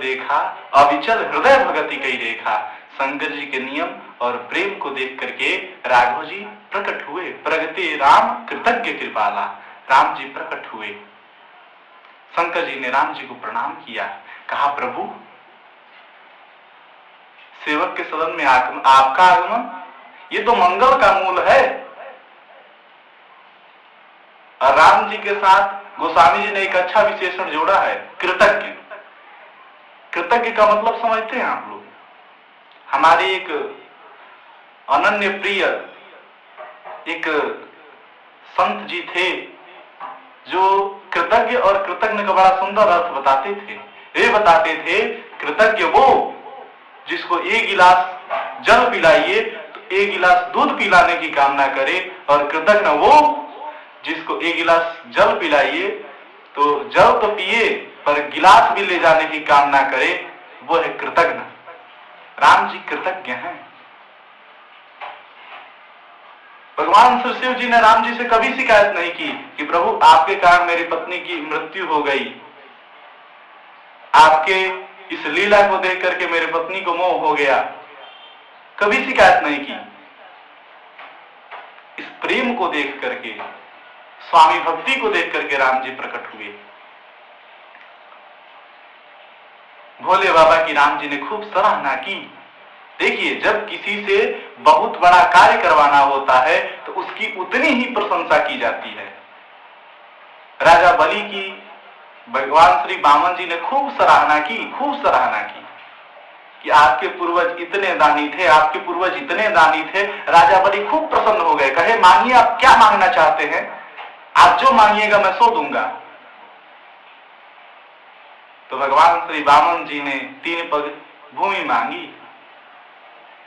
देखा, अविचल हृदय भगति कई रेखा। शंकर जी के नियम और प्रेम को देख करके राघव जी प्रकट हुए। प्रगटे राम कृतज्ञ कृपाला, राम जी प्रकट हुए। शंकर जी ने राम जी को प्रणाम किया, कहा प्रभु सेवक के सदन में आपका आगमन ये तो मंगल का मूल है। और राम जी के साथ गोस्वामी जी ने एक अच्छा विशेषण जोड़ा है, कृतज्ञ। कृतज्ञ का मतलब समझते हैं आप लोग? हमारे एक अनन्य प्रिय एक संत जी थे जो कृतज्ञ और कृतज्ञ का बड़ा सुंदर अर्थ बताते थे। वे बताते थे कृतज्ञ वो जिसको एक गिलास जल पिलाइए तो एक गिलास दूध पिलाने की कामना करे, और कृतज्ञ वो जिसको एक गिलास जल पिलाइए तो जल तो पिए पर गिलास भी ले जाने की कामना करे, वो है कृतज्ञ। राम जी कृतज्ञ हैं। भगवान श्री शिव जी ने राम जी से कभी शिकायत नहीं की कि प्रभु आपके कारण मेरी पत्नी की मृत्यु हो गई, आपके इस लीला को देख करके मेरी पत्नी को मोह हो गया। कभी शिकायत नहीं की। इस प्रेम को देख करके, स्वामी भक्ति को देख करके राम जी प्रकट हुए। भोले बाबा की राम जी ने खूब सराहना की। देखिए, जब किसी से बहुत बड़ा कार्य करवाना होता है तो उसकी उतनी ही प्रशंसा की जाती है। राजा बलि की भगवान श्री वामन जी ने खूब सराहना की कि आपके पूर्वज इतने दानी थे, आपके पूर्वज इतने दानी थे। राजा बलि खूब प्रसन्न हो गए, कहे मांगिए आप क्या मांगना चाहते हैं, आप जो मांगिएगा मैं सो दूंगा। तो भगवान श्री वामन जी ने 3 पग भूमि मांगी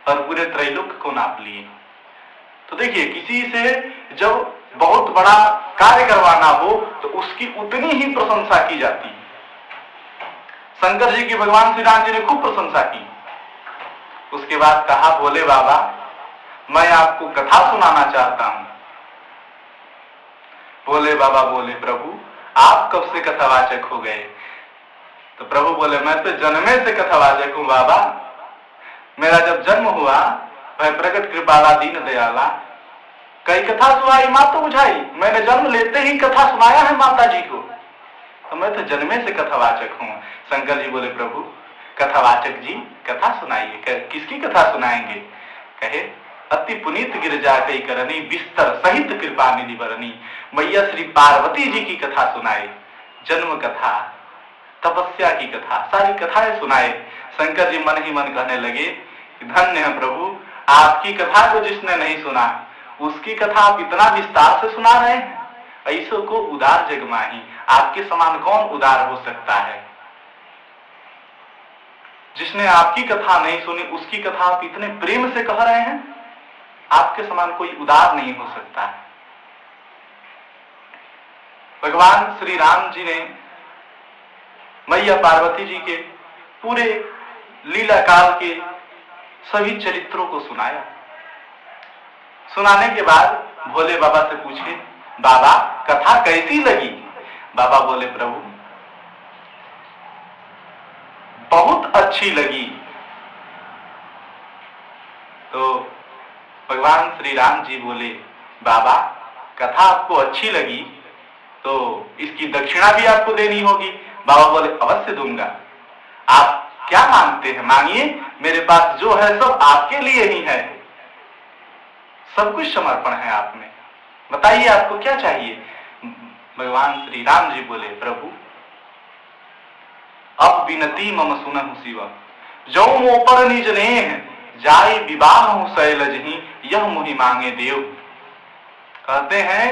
और पूरे त्रैलोक को नाप लिए। तो देखिए, किसी से जब बहुत बड़ा कार्य करवाना हो तो उसकी उतनी ही प्रशंसा की जाती है। शंकर जी की भगवान श्री राम जी ने खूब प्रशंसा की। उसके बाद कहा, भोले बाबा मैं आपको कथा सुनाना चाहता हूं। भोले बाबा बोले, प्रभु आप कब से कथावाचक हो गए? तो प्रभु बोले, मैं तो जन्मे से कथावाचक हूं बाबा। मेरा जब जन्म हुआ वह प्रकट कृपाला दीन दयाला, कई कथा सुनाई माँ तो बुझाई। मैंने जन्म लेते ही कथा सुनाया है माता जी को, तो मैं तो जन्मे से कथावाचक हूँ। शंकर जी बोले, प्रभु कथावाचक जी कथा सुनाइए। किसकी कथा सुनाएंगे? कहे, अति पुनीत गिरजा कई करनी, बिस्तर सहित कृपा निधि बरनी। मैया श्री पार्वती जी की कथा सुनाए, जन्म कथा, तपस्या की कथा, सारी कथाएं सुनाए। शंकर जी मन ही मन कहने लगे, धन्य है प्रभु, आपकी कथा को जिसने नहीं सुना उसकी कथा आप इतना विस्तार से सुना रहे हैं। ऐसो को उदार जग माही, आपके समान कौन उदार हो सकता है? जिसने आपकी कथा नहीं सुनी उसकी कथा आप इतने प्रेम से कह रहे हैं, आपके समान कोई उदार नहीं हो सकता है। भगवान श्री राम जी ने मैया पार्वती जी के पूरे लीला काल के सभी चरित्रों को सुनाया। सुनाने के बाद भोले बाबा से पूछे, बाबा कथा कैसी लगी? बाबा बोले, प्रभु बहुत अच्छी लगी। तो भगवान श्री राम जी बोले, बाबा कथा आपको अच्छी लगी तो इसकी दक्षिणा भी आपको देनी होगी। बाबा बोले, अवश्य दूंगा। आप क्या मांगते हैं मांगिए, मेरे पास जो है सब आपके लिए ही है, सब कुछ समर्पण है आप में, बताइए आपको क्या चाहिए। भगवान श्री राम जी बोले, प्रभु अब विनती मम सुनहु शिव, जो मोपर निज नेह जाय विवाह शैलज ही, यह मुहि मांगे देव। कहते हैं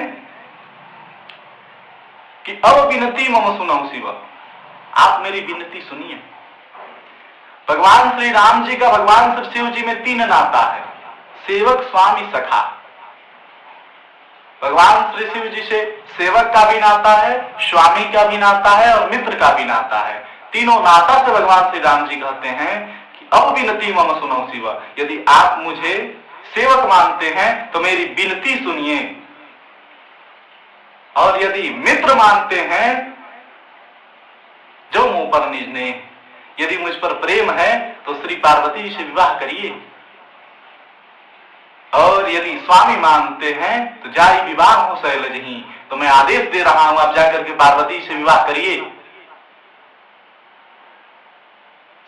कि अब विनती मम सुनहु शिव, आप मेरी विनती सुनिए। भगवान श्री राम जी का भगवान श्री शिव जी में 3 नाता है, सेवक स्वामी सखा। भगवान श्री शिव जी से सेवक का भी नाता है, स्वामी का भी नाता है और मित्र का भी नाता है। तीनों नाता से भगवान श्री राम जी कहते हैं कि अब विनती मम सुनो शिव, यदि आप मुझे सेवक मानते हैं तो मेरी विनती सुनिए, और यदि मित्र मानते हैं जो मुंह पर निज ने, यदि मुझ पर प्रेम है तो श्री पार्वती जी से विवाह करिए, और यदि स्वामी मानते हैं तो जाई विवाह हो शैलज ही। तो मैं आदेश दे रहा हूं, आप जाकर के पार्वती से विवाह करिए।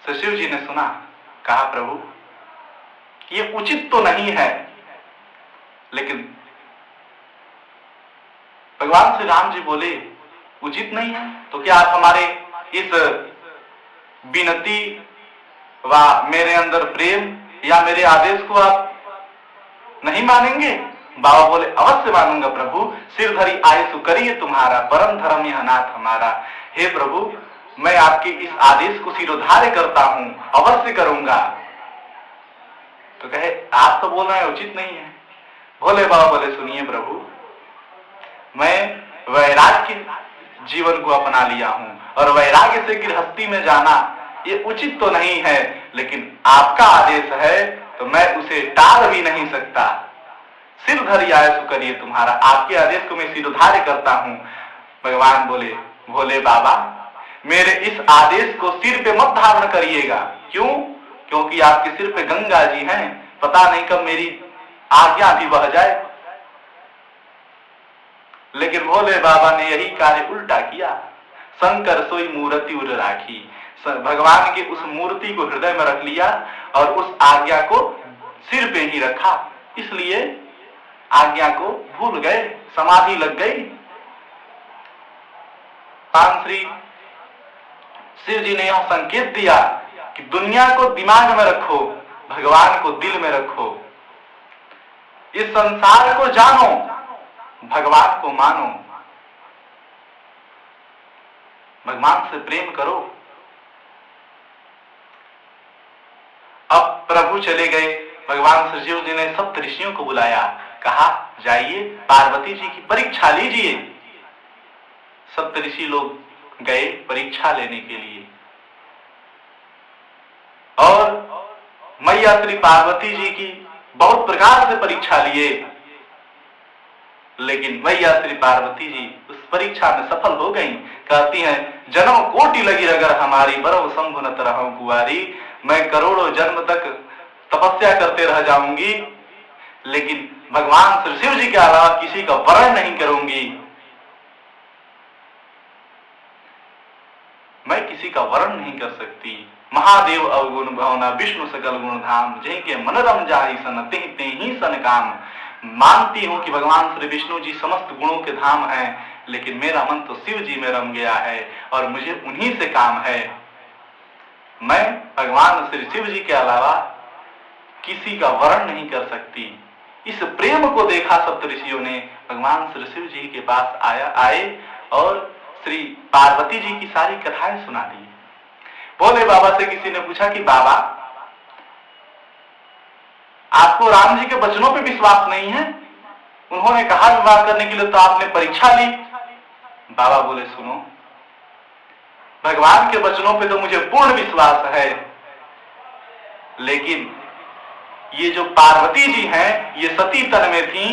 तो शिव जी ने सुना, कहा प्रभु ये उचित तो नहीं है, लेकिन भगवान श्री राम जी बोले उचित नहीं है तो क्या आप हमारे इस विनती व मेरे अंदर प्रेम या मेरे आदेश को आप नहीं मानेंगे? बाबा बोले अवश्य मानूंगा प्रभु, सिर धरी आयसु करिए तुम्हारा, परम धर्म यह नाथ हमारा। हे प्रभु, मैं आपके इस आदेश को सिरोधार्य करता हूं, अवश्य करूंगा। तो कहे आप तो बोल रहे हैं उचित नहीं है। भोले बाबा बोले सुनिए प्रभु, मैं वैराग्य के जीवन को अपना लिया हूं, और वैराग्य से गृहस्थी में जाना ये उचित तो नहीं है, लेकिन आपका आदेश है तो मैं उसे टाल भी नहीं सकता। सिर धरी आयसु करिए तुम्हारा, आपके आदेश को मैं सिरोधार्य करता हूं। भगवान बोले भोले बाबा, मेरे इस आदेश को सिर पे मत धारण करिएगा। क्यों? क्योंकि आपके सिर पे गंगा जी हैं, पता नहीं कब मेरी आज्ञा भी बह जाए। लेकिन भोले बाबा ने यही कार्य उल्टा किया। शंकर सोई मूर्ति उर राखी, भगवान की उस मूर्ति को हृदय में रख लिया और उस आज्ञा को सिर पे ही रखा, इसलिए आज्ञा को भूल गए, समाधि लग गई। श्री शिव जी ने यह संकेत दिया कि दुनिया को दिमाग में रखो, भगवान को दिल में रखो, इस संसार को जानो, भगवान को मानो, भगवान से प्रेम करो। अब प्रभु चले गए। भगवान श्री शिव जी ने सप्त ऋषियों को बुलाया, कहा जाइए पार्वती जी की परीक्षा लीजिए। सप्त ऋषि लोग गए परीक्षा लेने के लिए, और मैया श्री पार्वती जी की बहुत प्रकार से परीक्षा लिए, लेकिन मैया श्री पार्वती जी उस परीक्षा में सफल हो गईं। कहती हैं, जन्म कोटि लगी अगर हमारी, बरव शंभु न तरहु कुंवारी। मैं करोड़ों जन्म तक तपस्या करते रह जाऊंगी, लेकिन भगवान श्री शिव जी के अलावा किसी का वरण नहीं करूंगी। मैं किसी का वरण नहीं कर सकती। महादेव अवगुण भवना, विष्णु सकल गुण धाम, जिनके मन रम जाहि सन ते ही सन काम। मानती हूं कि भगवान श्री विष्णु जी समस्त गुणों के धाम हैं, लेकिन मेरा मन तो शिव जी में रम गया है और मुझे उन्हीं से काम है। मैं भगवान श्री शिव जी के अलावा किसी का वर्ण नहीं कर सकती। इस प्रेम को देखा सप्त ऋषियों ने, भगवान श्री शिव जी के पास आए और श्री पार्वती जी की सारी कथाएं सुना दी। भोले बाबा से किसी ने पूछा कि बाबा, आपको राम जी के वचनों पे विश्वास नहीं है? उन्होंने कहा विवाह करने के लिए, तो आपने परीक्षा ली। बाबा बोले सुनो, भगवान के वचनों पे तो मुझे पूर्ण विश्वास है, लेकिन ये जो पार्वती जी हैं, ये सती तन में थी,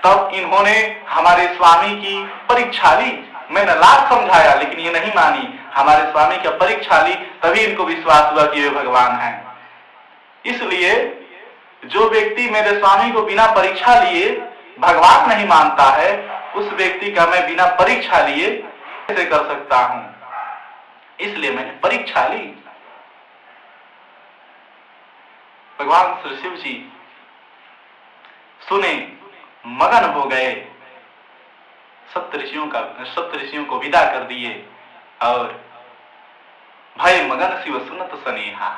तब इन्होंने हमारे स्वामी की परीक्षा ली। मैंने लाख समझाया लेकिन ये नहीं मानी। हमारे स्वामी की परीक्षा ली, तभी इनको विश्वास हुआ कि वे भगवान हैं। इसलिए जो व्यक्ति मेरे स्वामी को बिना परीक्षा लिए भगवान नहीं मानता है, उस व्यक्ति का मैं बिना परीक्षा लिए कैसे कर सकता हूं? इसलिए मैंने परीक्षा ली। भगवान श्री शिव जी सुने, मगन हो गए, सप्त ऋषियों को विदा कर दिए और भय मगन शिव सुनत सनेहा,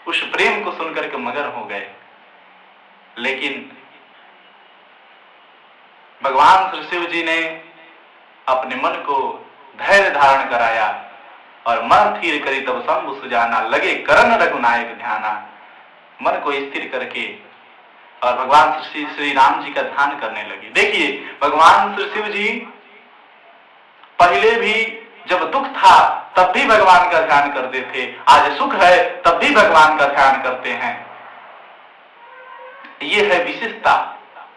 उस प्रेम को सुनकर के मगन हो गए। लेकिन भगवान श्री शिव जी ने अपने मन को धैर्य धारण कराया और मन स्थिर करी तब शंभु सुजाना, लगे करन रघुनायक ध्याना। मन को स्थिर करके और भगवान श्री राम जी का ध्यान करने लगे। देखिए, भगवान श्री शिव जी पहले भी जब दुख था तब भी भगवान का ध्यान करते थे, आज सुख है तब भी भगवान का ध्यान करते हैं। ये है विशेषता।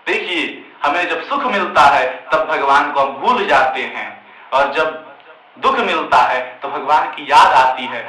देखिए, हमें जब सुख मिलता है तब भगवान को हम भूल जाते हैं, और जब दुख मिलता है तो भगवान की याद आती है।